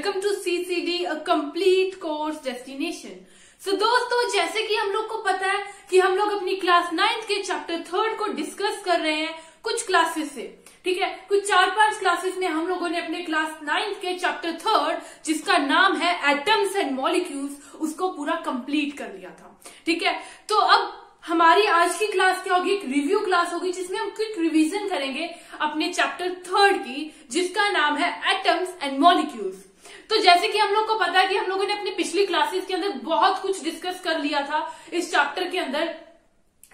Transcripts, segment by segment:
Welcome to CCD, a complete course destination. So दोस्तों, जैसे कि हम लोग को पता है कि हम लोग अपनी क्लास 9th के चैप्टर 3 को डिस्कस कर रहे हैं कुछ क्लासेस से। ठीक है, कुछ 4-5 क्लासेस में हम लोगों ने अपने क्लास 9th के चैप्टर 3 जिसका नाम है एटम्स एंड मॉलिक्यूल्स, उसको पूरा कंप्लीट कर लिया था। ठीक है, तो अब हमारी आज की क्लास क्या होगी? एक रिव्यू क्लास होगी जिसमें हम क्विक रिवीजन करेंगे अपने चैप्टर 3 की, जिसका नाम है एटम्स एंड मॉलिक्यूल्स। तो जैसे कि हम लोग को पता है कि हम लोगों ने अपनी पिछली क्लासेस के अंदर बहुत कुछ डिस्कस कर लिया था। इस चैप्टर के अंदर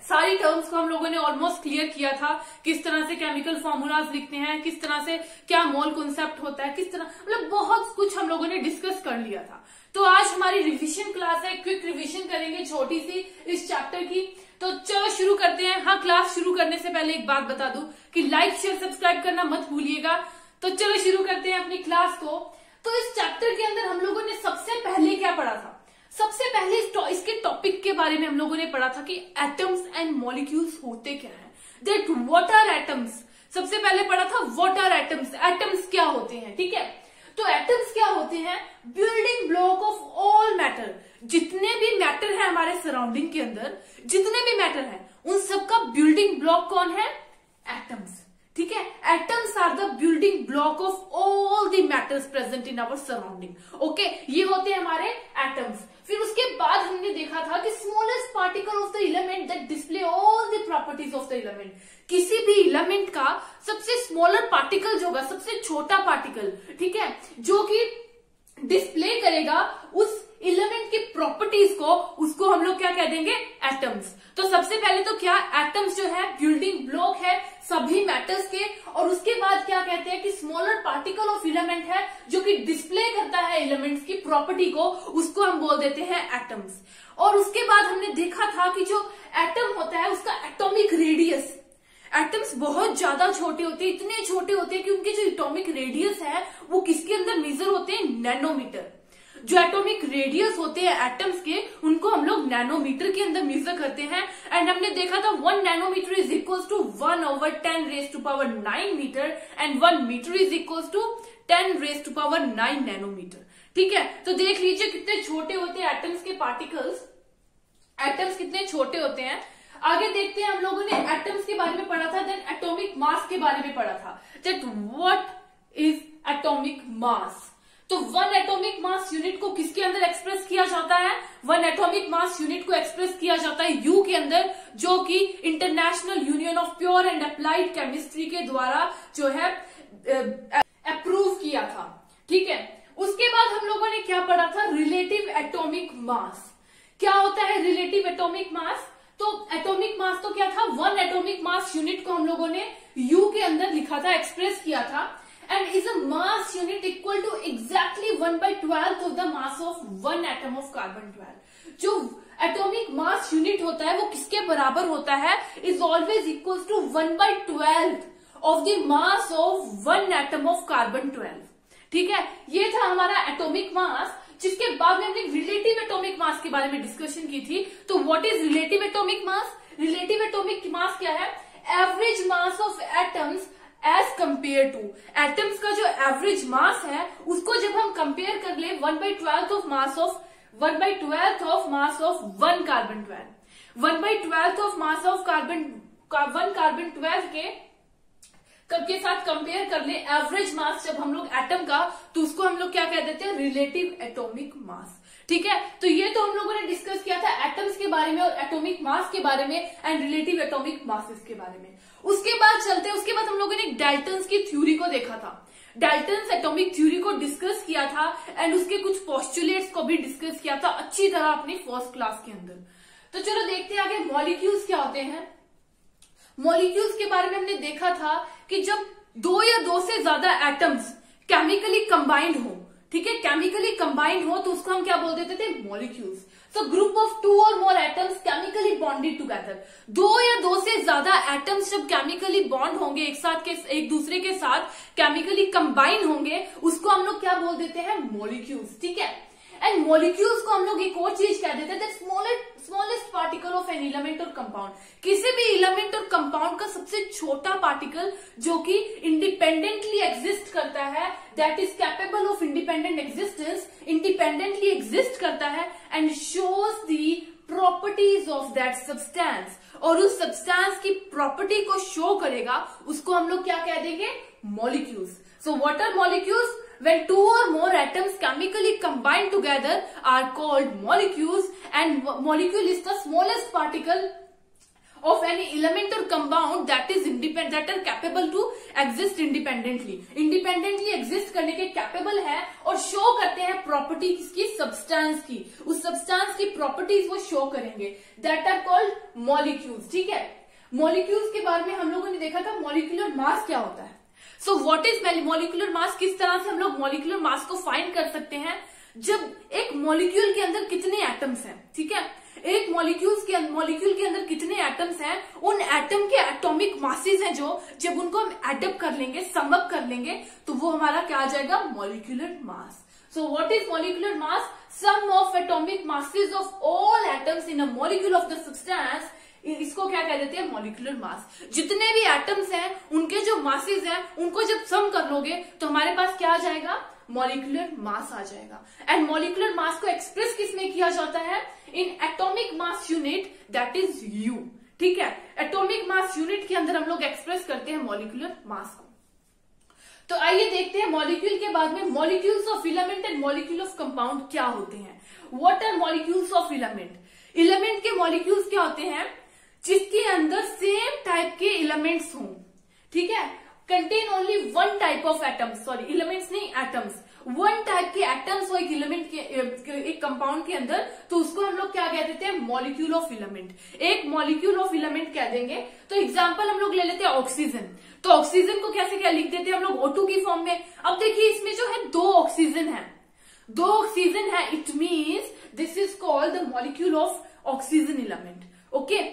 सारी टर्म्स को हम लोगों ने ऑलमोस्ट क्लियर किया था, किस तरह से केमिकल फॉर्मूलाज लिखते हैं, किस तरह से क्या मोल कॉन्सेप्ट होता है, किस तरह, मतलब बहुत कुछ हम लोगों ने डिस्कस कर लिया था। तो आज हमारी रिवीजन क्लास है, क्विक रिवीजन करेंगे छोटी सी इस चैप्टर की। तो चलो शुरू करते हैं। हाँ, क्लास शुरू करने से पहले एक बात बता दूं कि लाइक शेयर सब्सक्राइब करना मत भूलिएगा। तो चलो शुरू करते हैं अपनी क्लास को। तो इस चैप्टर के अंदर हम लोगों ने सबसे पहले क्या पढ़ा था? सबसे पहले इसके टॉपिक के बारे में हम लोगों ने पढ़ा था कि एटम्स एंड मॉलिक्यूल्स होते क्या है, दैट व्हाट आर एटम्स। सबसे पहले पढ़ा था व्हाट आर एटम्स, एटम्स क्या होते हैं। ठीक है, तो एटम्स क्या होते हैं? Building block of all matter. जितने भी मैटर है हमारे सराउंडिंग के अंदर, जितने भी मैटर है उन सबका बिल्डिंग ब्लॉक कौन है? एटम्स। ठीक है, atoms are the building block of all the matters present in our surrounding. Okay, ये होते हैं हमारे एटम्स। फिर उसके बाद हमने देखा था कि smallest particle of the element that display all the properties of the element. किसी भी एलिमेंट का सबसे स्मॉलर पार्टिकल जो होगा, सबसे छोटा पार्टिकल, ठीक है, जो कि डिस्प्ले करेगा उस एलिमेंट की प्रॉपर्टीज को, उसको हम लोग क्या कह देंगे? एटम्स। तो सबसे पहले तो क्या, एटम्स जो है बिल्डिंग ब्लॉक है सभी मैटर्स के, और उसके बाद क्या कहते हैं कि स्मॉलर पार्टिकल ऑफ एलिमेंट है जो कि डिस्प्ले करता है एलिमेंट्स की प्रॉपर्टी को, उसको हम बोल देते हैं एटम्स। और उसके बाद हमने देखा था कि जो एटम होता है उसका एटॉमिक रेडियस, एटम्स बहुत ज्यादा छोटे होते हैं, इतने छोटे होते हैं कि उनके जो एटॉमिक रेडियस है वो किसके अंदर मेजर होते हैं? नैनोमीटर। जो एटॉमिक रेडियस होते हैं एटम्स के, उनको हम लोग नैनोमीटर के अंदर मेजर करते हैं। एंड हमने देखा था 1 nanometre is equal to 1/10⁹ metre and 1 metre is equal to 10⁹ nanometre. ठीक है, तो देख लीजिए कितने छोटे होते हैं एटम्स के पार्टिकल्स, एटम्स कितने छोटे होते हैं। आगे देखते हैं, हम लोगों ने एटम्स के बारे में पढ़ा था, देन एटॉमिक मास के बारे में पढ़ा था, that what is atomic mass. तो 1 एटॉमिक मास यूनिट को किसके अंदर एक्सप्रेस किया जाता है? 1 एटॉमिक मास यूनिट को एक्सप्रेस किया जाता है यू के अंदर, जो कि international union of pure and applied chemistry के द्वारा जो है अप्रूव किया था। ठीक है, उसके बाद हम लोगों ने क्या पढ़ा था? Relative atomic mass. क्या होता है रिलेटिव एटॉमिक मास? तो एटॉमिक मास तो क्या था? 1 एटॉमिक मास यूनिट को हम लोगों ने यू के अंदर लिखा था, एक्सप्रेस किया था, and is a mass unit equal to exactly 1/12 of the mass of 1 atom of carbon-12। जो एटॉमिक मास यूनिट होता है वो किसके बराबर होता है? is always equals to 1/12 of the mass of 1 atom of carbon-12। ठीक है, ये था हमारा एटॉमिक मास, जिसके बाद में हमने रिलेटिव एटॉमिक मास के बारे में डिस्कशन की थी। तो what is relative atomic mass? Relative atomic mass क्या है? Average mass of atoms as compare to, atoms का जो एवरेज मास है उसको जब हम कंपेयर कर ले 1/12 of mass of 1/12 of mass of 1 कार्बन-12, 1/12 of mass of 1 कार्बन-12 के साथ कंपेयर कर ले एवरेज मास जब हम लोग एटम का, तो उसको हम लोग क्या कह देते हैं? रिलेटिव एटॉमिक मास। ठीक है, तो ये तो हम लोगों ने डिस्कस किया था एटम्स के बारे में और एटॉमिक मास के बारे में एंड रिलेटिव एटॉमिक मासेस के बारे में। उसके बाद चलते हैं, उसके बाद हम लोगों ने डाल्टन्स की थ्योरी को देखा था, डाल्टन्स एटॉमिक थ्योरी को डिस्कस किया था एंड उसके कुछ पोस्टुलेट्स को भी डिस्कस किया था अच्छी तरह अपनी फर्स्ट क्लास के अंदर। तो चलो देखते हैं आगे मॉलिक्यूल्स क्या होते हैं। मॉलिक्यूल्स के बारे में हमने देखा था कि जब 2 या 2 से ज्यादा एटम्स केमिकली कंबाइंड हो, ठीक है, केमिकली कंबाइंड हो, तो उसको हम क्या बोल देते थे? मॉलिक्यूल्स। सो ग्रुप ऑफ 2 और मोर एटम्स केमिकली बॉन्डेड टुगेदर। 2 या 2 से ज्यादा एटम्स जब केमिकली बॉन्ड होंगे, एक दूसरे के साथ केमिकली कंबाइन होंगे, उसको हम लोग क्या बोल देते हैं? मॉलिक्यूल्स। ठीक है, एंड मॉलिक्यूल्स को हम लोग एक और चीज कह देते हैं, smallest particle of an element और कंपाउंड। किसी भी एलिमेंट और कंपाउंड कंपाउंड का सबसे छोटा पार्टिकल जो कि इंडिपेंडेंटली एग्जिस्ट करता है, that is capable of independent existence, independently exist करता है and shows the properties of that substance, और उस सब्सटेंस की प्रॉपर्टी को शो करेगा, उसको हम लोग क्या कह देंगे? Molecules. So what are molecules? When two or more atoms chemically combine together are called molecules, and molecule is the smallest particle of any element or compound that is independent, that are capable to exist independently. Independently exist करने के capable है और show करते हैं property किसकी? substance की. उस substance की properties वो show करेंगे, that are called molecules. ठीक है, molecules के बारे में हम लोगों ने देखा था molecular mass क्या होता है. सो व्हाट इज मॉलिक्यूलर मास? किस तरह से हम लोग मॉलिक्यूलर मास को फाइंड कर सकते हैं? जब एक मॉलिक्यूल के अंदर कितने एटम्स हैं, ठीक है, एक मॉलिक्यूल के अंदर कितने एटम्स हैं, उन एटम के एटॉमिक मासेस हैं जो, जब उनको हम एडअप कर लेंगे, सम अप कर लेंगे, तो वो हमारा क्या आ जाएगा? Molecular mass. So what is molecular mass? Sum of atomic masses of all atoms in a molecule of the substance. इसको क्या कह देते हैं? Molecular mass. जितने भी एटम्स हैं उनके जो मासेस हैं उनको जब सम कर लोगे तो हमारे पास क्या आ जाएगा? मॉलिक्यूलर मास आ जाएगा. एंड मॉलिक्यूलर मास को एक्सप्रेस किसमें किया जाता है? In atomic mass unit, that is you. ठीक है, एटॉमिक मास यूनिट के अंदर हम लोग एक्सप्रेस करते हैं मॉलिक्यूलर मास को. तो आइए देखते हैं मॉलिक्यूल के बाद में molecules of element and molecule of compound क्या होते हैं. What are molecules of element? Element के मॉलिक्यूल्स क्या होते हैं? जिसके अंदर सेम टाइप के एलिमेंट्स हों. ठीक है, contain only one type of atoms, sorry elements नहीं एटम्स, वन टाइप के एटम्स हो एक एलिमेंट के, एक कंपाउंड के अंदर, तो उसको हम लोग क्या कह देते हैं? Molecule of element. एक मॉलिक्यूल ऑफ एलिमेंट कह देंगे. तो एग्जांपल हम लोग ले लेते हैं ऑक्सीजन. तो ऑक्सीजन को कैसे क्या लिख देते हैं हम लोग? O2 की फॉर्म में. अब देखिए इसमें जो है दो ऑक्सीजन है, it means this is called the molecule of oxygen element. Okay,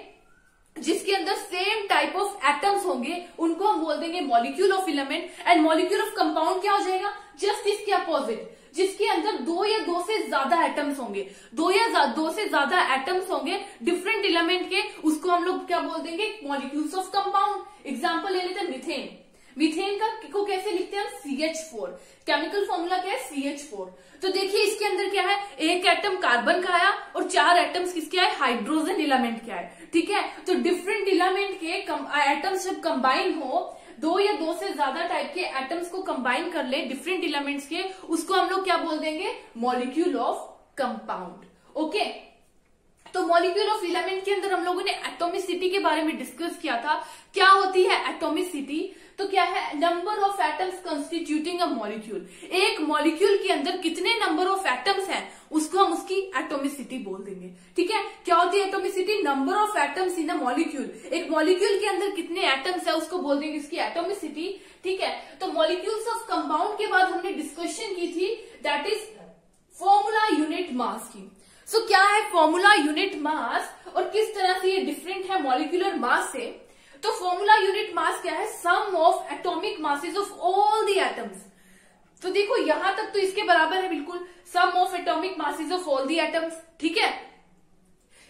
जिसके अंदर सेम टाइप ऑफ एटम्स होंगे उनको हम बोल देंगे molecule of element. And molecule of compound क्या हो जाएगा? जस्ट इसके अपोजिट, जिसके अंदर दो या दो से ज्यादा एटम्स होंगे, दो से ज्यादा एटम्स होंगे डिफरेंट एलिमेंट के, उसको हम लोग क्या बोल देंगे? Molecules of compound. एग्जाम्पल ले लेते हैं मीथेन. मीथेन को कैसे लिखते हैं? CH4. केमिकल फॉर्मूला क्या है? CH4. तो देखिए इसके अंदर क्या है? एक एटम कार्बन का आया और चार एटम्स किसके आए? हाइड्रोजन एलिमेंट के आए. ठीक है, तो डिफरेंट एलिमेंट के एटम्स जब कंबाइन हो, दो या दो से ज्यादा टाइप के एटम्स को कंबाइन कर ले डिफरेंट एलिमेंट्स के, उसको हम लोग क्या बोल देंगे? Molecule of compound. ओके, तो मॉलिक्यूल ऑफ एलिमेंट के अंदर हम लोगों ने एटॉमिसिटी के बारे में डिस्कस किया था. क्या होती है एटॉमिसिटी? तो क्या है? Number of atoms constituting a molecule. एक मॉलिक्यूल के अंदर कितने नंबर ऑफ एटम्स हैं उसको हम उसकी एटॉमिसिटी बोल देंगे. ठीक है, क्या होती है atomicity? Number of atoms in a molecule. एक मॉलिक्यूल के अंदर कितने एटम्स है उसको बोल देंगे इसकी एटॉमिसिटी. ठीक है, तो मॉलिक्यूल्स ऑफ कंपाउंड के बाद हमने डिस्कशन की थी, that is formula unit mass की. सो क्या है फॉर्मूला यूनिट मास और किस तरह से ये डिफरेंट है मॉलिक्यूलर मास से? तो फॉर्मूला यूनिट मास क्या है? Sum of atomic masses of all the atoms. तो देखो यहां तक तो इसके बराबर है बिल्कुल, sum of atomic masses of all the atoms. ठीक है,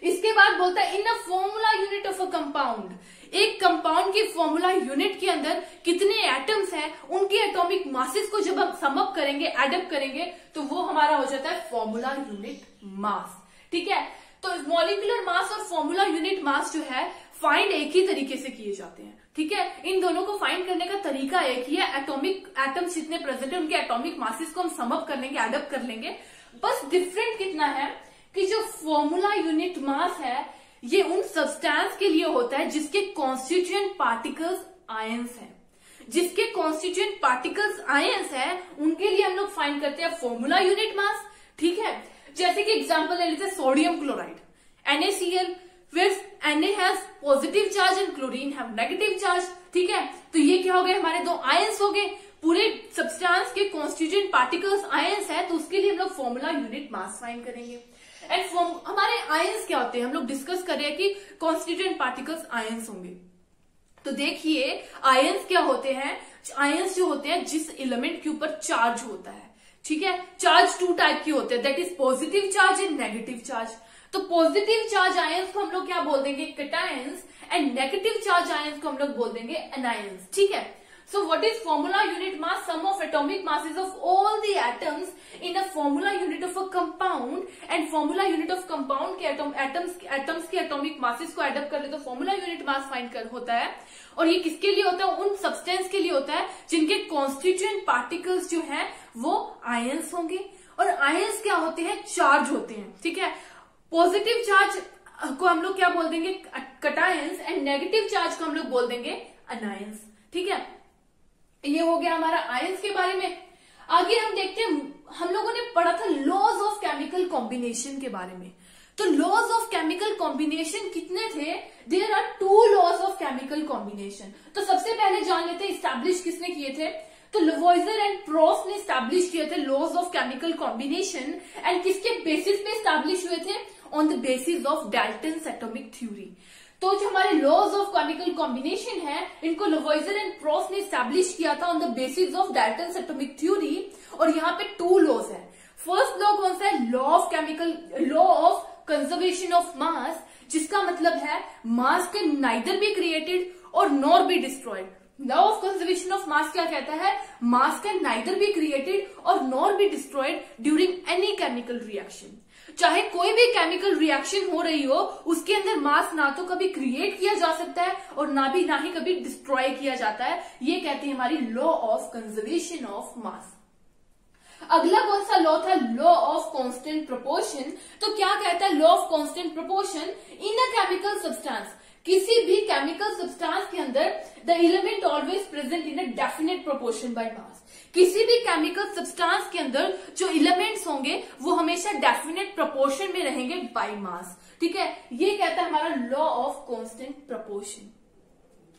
इसके बाद बोलता है in a formula unit of a compound. एक कंपाउंड की फॉर्मूला यूनिट के अंदर कितने एटम्स हैं उनके एटॉमिक मासेस को जब हम सम अप करेंगे, एडअप करेंगे, तो वो हमारा हो जाता है फॉर्मूला यूनिट मास. ठीक है, तो मॉलिक्यूलर मास और फॉर्मूला यूनिट मास जो है फाइंड एक ही तरीके से किए जाते हैं. ठीक है, इन दोनों को फाइंड करने का तरीका एक ही है. एटॉमिक एटम्स जितने प्रेजेंट है उनके एटॉमिक मासेस को हम सम अप कर लेंगे, एडअप कर लेंगे. बस डिफरेंट कितना है कि जो फॉर्मूला यूनिट मास है ये उन सब्सटेंस के लिए होता है जिसके कॉन्स्टिट्यूएंट पार्टिकल्स आयंस हैं. जिसके कॉन्स्टिट्यूएंट पार्टिकल्स आयंस हैं उनके लिए हम लोग फाइंड करते हैं फॉर्मूला यूनिट मास. ठीक है, जैसे कि एग्जांपल ले लेते हैं sodium chloride NaCl, where Na has positive charge and chlorine have negative charge. ठीक है, तो ये क्या हो गए? हमारे दो आयंस हो गए. पूरे सब्सटेंस के कॉन्स्टिट्यूएंट पार्टिकल्स आयंस है, तो उसके लिए हम लोग फॉर्मूला यूनिट मास फाइंड करेंगे. एंड हमारे आयंस क्या होते हैं? हम लोग डिस्कस कर रहे हैं कि कॉन्स्टिट्यूएंट पार्टिकल्स आयंस होंगे. तो देखिए आयंस क्या होते हैं? आयंस जो होते हैं जिस एलिमेंट के ऊपर चार्ज होता है. ठीक है, चार्ज टू टाइप के होते हैं, that is positive charge and negative charge. तो पॉजिटिव चार्ज आयंस को हम लोग क्या बोल देंगे, cations, and negative charge ions को हम लोग बोल देंगे एनायंस। ठीक है, so what is formula unit mass? Sum of atomic masses of all the atoms in a formula unit of a compound, and formula unit of compound के atoms के atomic masses को एड अप कर ले तो formula unit mass find कर होता है। और ये किसके लिए होता है, उन सब्सटेंस के लिए होता है जिनके कॉन्स्टिट्यूएंट पार्टिकल्स जो हैं वो आयंस होंगे, और आयंस क्या होते हैं, चार्ज होते हैं। ठीक है, पॉजिटिव चार्ज को हम लोग क्या बोल देंगे, कैटायंस, एंड नेगेटिव चार्ज को हम लोग बोल देंगे अनायंस। ठीक है, ये हो गया हमारा आयंस के बारे में। आगे हम देखते हैं, हम लोगों ने पढ़ा था लॉज ऑफ केमिकल कॉम्बिनेशन के बारे में। तो लॉज ऑफ केमिकल कॉम्बिनेशन कितने थे, there are 2 laws of chemical combination. तो सबसे पहले जान लेते हैं स्टैब्लिश किसने किए थे, तो लवॉइजर एंड प्रोस्ट ने स्टैब्लिश किए थे laws of chemical combination, and किसके बेसिस पे स्टैब्लिश हुए थे, on the basis of Dalton's atomic theory. तो जो हमारे लॉज ऑफ केमिकल कॉम्बिनेशन है, इनको लवॉइजर एंड प्रोस्ट ने स्टैब्लिश किया था on the basis of Dalton's atomic theory. और यहाँ पे 2 लॉज है। फर्स्ट लॉ कौन सा है, law of conservation of mass, जिसका मतलब है mass can neither be created और nor be destroyed. Law of conservation of mass क्या कहता है, mass can neither be created और nor be destroyed during any chemical reaction. चाहे कोई भी केमिकल रिएक्शन हो रही हो, उसके अंदर मास ना तो कभी क्रिएट किया जा सकता है और ना ही कभी डिस्ट्रॉय किया जाता है। ये कहती है हमारी लॉ ऑफ कंजर्वेशन ऑफ मास। अगला कौन सा लॉ था, लॉ ऑफ कांस्टेंट प्रोपोर्शन। तो क्या कहता है law of constant proportion, in a chemical substance, किसी भी केमिकल सब्सटेंस के अंदर the element always present in a definite proportion by mass. किसी भी केमिकल सब्सटेंस के अंदर जो एलिमेंट्स होंगे वो हमेशा डेफिनेट प्रोपोर्शन में रहेंगे बाय मास। ठीक है, ये कहता है हमारा law of constant proportion.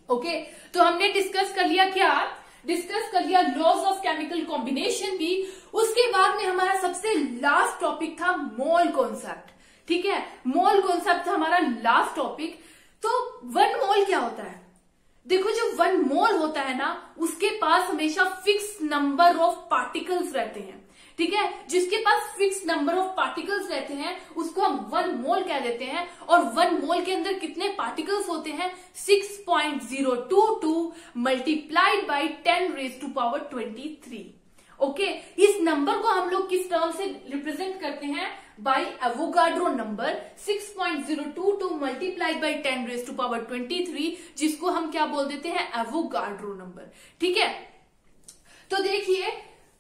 Okay, तो हमने डिस्कस कर लिया लॉज ऑफ केमिकल कॉम्बिनेशन भी। उसके बाद में हमारा सबसे लास्ट टॉपिक था मोल कॉन्सेप्ट। ठीक है, मोल कॉन्सेप्ट था हमारा लास्ट टॉपिक। तो 1 मोल क्या होता है, देखो जो 1 मोल होता है ना, उसके पास हमेशा फिक्स नंबर ऑफ पार्टिकल्स रहते हैं। ठीक है, जिसके पास फिक्स नंबर ऑफ पार्टिकल्स रहते हैं उसको हम 1 मोल कह देते हैं। और 1 मोल के अंदर कितने पार्टिकल्स होते हैं, 6.022 मल्टीप्लाइड बाई 10⁻23। ओके, इस नंबर को हम लोग किस टर्म से रिप्रेजेंट करते हैं, by Avogadro number. 6.022 multiplied by 10⁻23, जिसको हम क्या बोल देते हैं, एवोगाड्रो नंबर। ठीक है, तो देखिए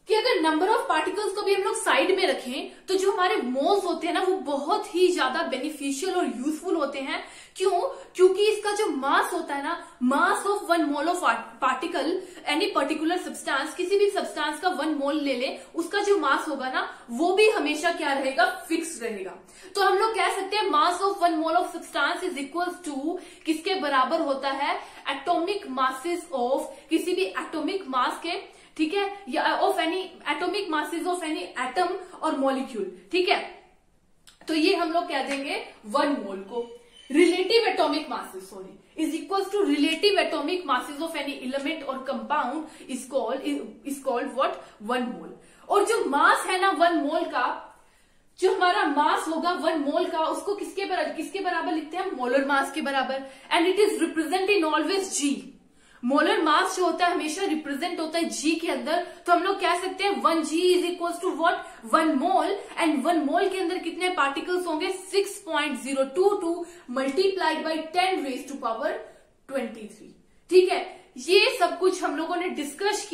कि अगर नंबर ऑफ पार्टिकल्स को भी हम लोग साइड में रखें तो जो हमारे मोल्स होते हैं ना, वो बहुत ही ज्यादा बेनिफिशियल और यूजफुल होते हैं। क्यों, क्योंकि इसका जो मास होता है ना, मास of 1 mole of particle, any particular substance, किसी भी सब्सटेंस का 1 मोल ले ले, उसका जो मास होगा ना वो भी हमेशा क्या रहेगा, फिक्स रहेगा। तो हम लोग कह सकते हैं mass of 1 mole of substance is equal to, किसके बराबर होता है, एटॉमिक मासेस ऑफ, किसी भी एटॉमिक मास के, ठीक है, या of any atomic masses of any atom और मॉलिक्यूल। ठीक है, तो ये हम लोग कह देंगे 1 मोल को। Relative atomic masses is equal to relative atomic masses of any element और compound is called what, 1 mole. और जो मास है ना 1 मोल का, जो हमारा मास होगा 1 मोल का, उसको किसके बराबर लिखते हैं, मोलर मास के बराबर। And it is represent in always G. Molar mass जो होता है हमेशा रिप्रेजेंट होता है जी के अंदर। तो हम लोग कह सकते हैं 1g is equal to what, 1 mole. And 1 mole के अंदर कितने पार्टिकल्स होंगे, 6.022 मल्टीप्लाइड बाई 10⁻23। ठीक है, ये सब कुछ हम लोगों ने डिस्कस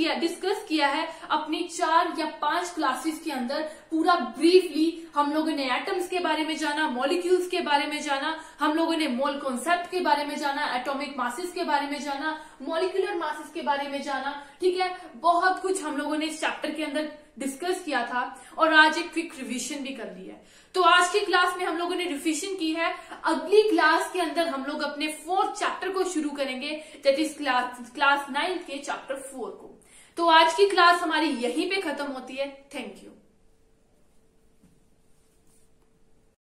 किया है अपनी 4 या 5 क्लासेस के अंदर। पूरा ब्रीफली हम लोगों ने एटम्स के बारे में जाना, मॉलिक्यूल्स के बारे में जाना, हम लोगों ने मोल कॉन्सेप्ट के बारे में जाना, एटॉमिक मासेस के बारे में जाना, मॉलिक्यूलर मासेस के बारे में जाना। ठीक है, बहुत कुछ हम लोगों ने इस चैप्टर के अंदर डिस्कस किया था और आज एक क्विक रिवीजन भी कर लिया है। तो आज की क्लास में हम लोगों ने रिवीजन की है। अगली क्लास के अंदर हम लोग अपने 4th चैप्टर को शुरू करेंगे, दैट इज क्लास 9 के चैप्टर 4 को। तो आज की क्लास हमारी यहीं पे खत्म होती है। Thank you.